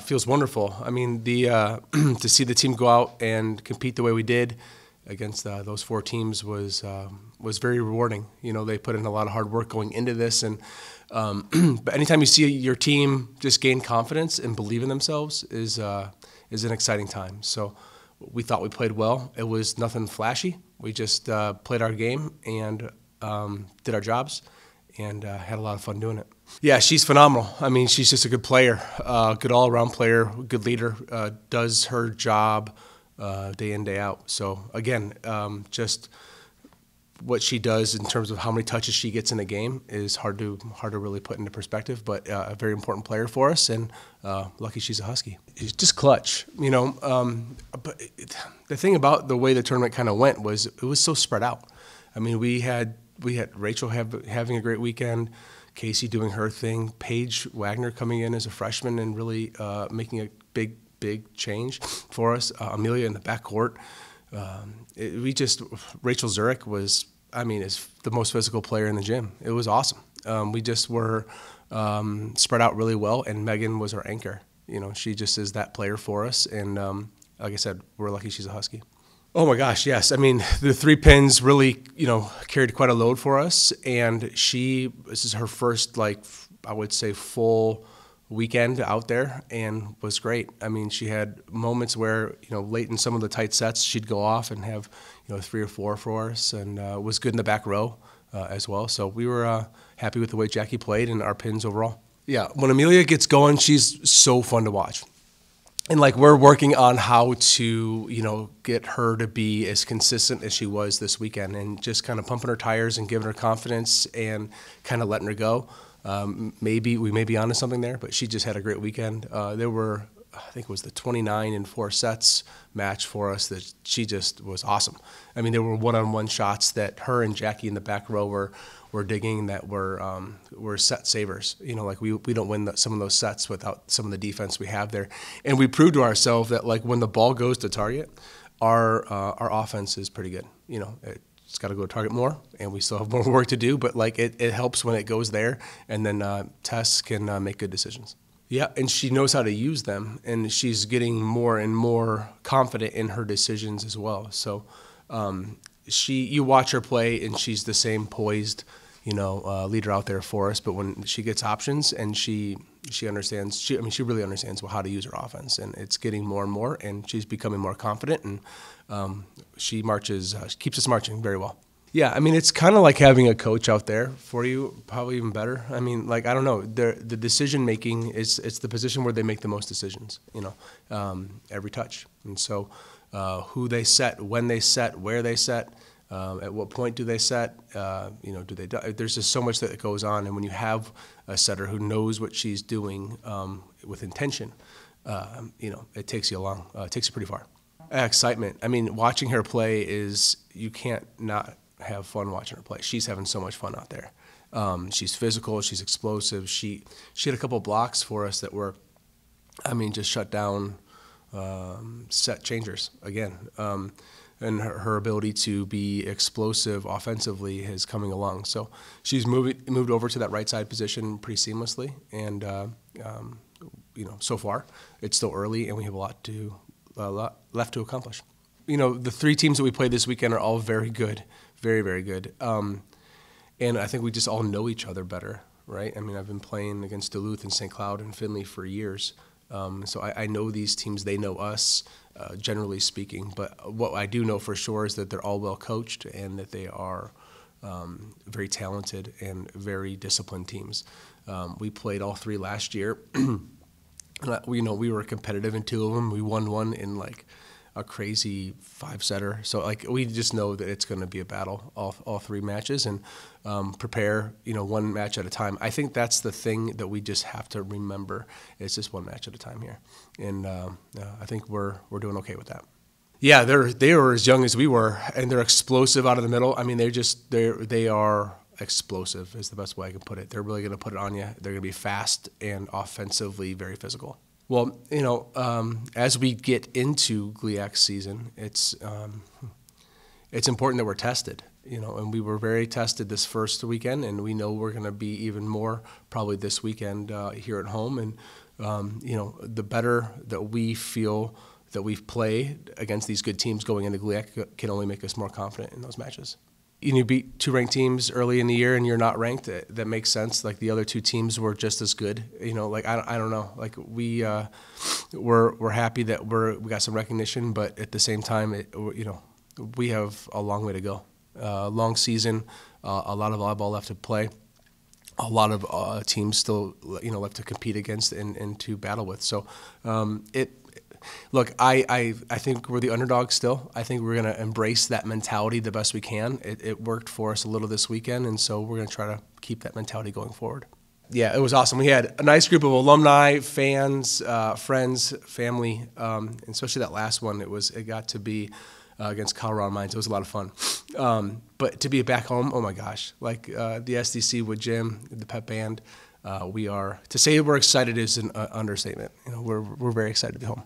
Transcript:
Feels wonderful. I mean, the to see the team go out and compete the way we did against those four teams was very rewarding. You know, they put in a lot of hard work going into this, and but anytime you see your team just gain confidence and believe in themselves is an exciting time. So we thought we played well. It was nothing flashy. We just played our game and did our jobs, and had a lot of fun doing it. Yeah, she's phenomenal. I mean, she's just a good player, good all-around player, good leader, does her job day in, day out. So, again, just what she does in terms of how many touches she gets in a game is hard to really put into perspective, but a very important player for us, and lucky she's a Husky. She's just clutch, you know. But the thing about the way the tournament kind of went was it was so spread out. I mean, we had Rachel having a great weekend, Casey doing her thing, Paige Wagner coming in as a freshman and really making a big change for us. Amelia in the backcourt. Rachel Zurich was, I mean, is the most physical player in the gym. It was awesome. We just were spread out really well, and Megan was our anchor. You know, she just is that player for us, and like I said, we're lucky she's a Husky. Oh my gosh, yes. I mean, the three pins really, you know, carried quite a load for us, and this is her first, like, I would say, full weekend out there, and was great. I mean, she had moments where, you know, late in some of the tight sets, she'd go off and have, you know, 3 or 4 for us, and was good in the back row as well. So we were happy with the way Jackie played and our pins overall. Yeah, when Amelia gets going, she's so fun to watch. And, like, we're working on how to, you know, get her to be as consistent as she was this weekend, and just kind of pumping her tires and giving her confidence and kind of letting her go. Maybe we may be onto something there, but she just had a great weekend. There were, I think it was the 29 in 4 sets match for us that she just was awesome. I mean, there were one-on-one shots that her and Jackie in the back row were digging that were set savers. You know, like we don't win some of those sets without some of the defense we have there. And we proved to ourselves that, like, when the ball goes to target, our offense is pretty good. You know, it's got to go to target more, and we still have more work to do, but, like, it helps when it goes there, and then Tess can make good decisions. Yeah, and she knows how to use them, and she's getting more and more confident in her decisions as well. So you watch her play, and she's the same poised, you know, leader out there for us. But when she gets options, and she understands, she really understands how to use her offense, and it's getting more and more, and she's becoming more confident, and she keeps us marching very well. Yeah, I mean, it's kind of like having a coach out there for you, probably even better. I mean, like, I don't know, the decision making it's the position where they make the most decisions, you know, every touch. And so who they set, when they set, where they set, at what point do they set, you know, there's just so much that goes on. And when you have a setter who knows what she's doing with intention, you know, it takes you pretty far. Excitement. I mean, watching her play you can't not have fun watching her play. She's having so much fun out there. She's physical. She's explosive. She had a couple of blocks for us that were, I mean, just shut down set changers again. And her ability to be explosive offensively is coming along. So she's moved over to that right side position pretty seamlessly. And you know, so far it's still early, and we have a lot left to accomplish. You know, the 3 teams that we played this weekend are all very good. Very, very good. And I think we just all know each other better, right? I mean, I've been playing against Duluth and St. Cloud and Findlay for years. So I know these teams, they know us, generally speaking. But what I do know for sure is that they're all well coached, and that they are very talented and very disciplined teams. We played all 3 last year. You know, we were competitive in 2 of them. We won one in, like, a crazy 5-setter. So, like, we just know that it's going to be a battle, all 3 matches, and prepare, you know, 1 match at a time. I think that's the thing that we just have to remember. It's just 1 match at a time here. And I think we're doing okay with that. Yeah, they are as young as we were, and they're explosive out of the middle. I mean, they are explosive is the best way I can put it. They're really going to put it on you. They're going to be fast and offensively very physical. Well, you know, as we get into GLIAC season, it's important that we're tested. You know, and we were very tested this first weekend, and we know we're going to be even more probably this weekend here at home. And The better that we feel that we've played against these good teams going into GLIAC can only make us more confident in those matches. You beat two ranked teams early in the year and you're not ranked. That makes sense. Like the other two teams were just as good. I don't know. Like we're happy that we got some recognition, but at the same time, we have a long way to go. Long season, a lot of volleyball left to play, a lot of teams still left to compete against and to battle with. So Look, I think we're the underdog still. I think we're going to embrace that mentality the best we can. It worked for us a little this weekend, and so we're going to try to keep that mentality going forward. Yeah, it was awesome. We had a nice group of alumni, fans, friends, family, and especially that last one. It got to be against Colorado Mines. It was a lot of fun. But to be back home, oh my gosh, like the SDC with Jim, the pep band, to say we're excited is an understatement. We're very excited to be home.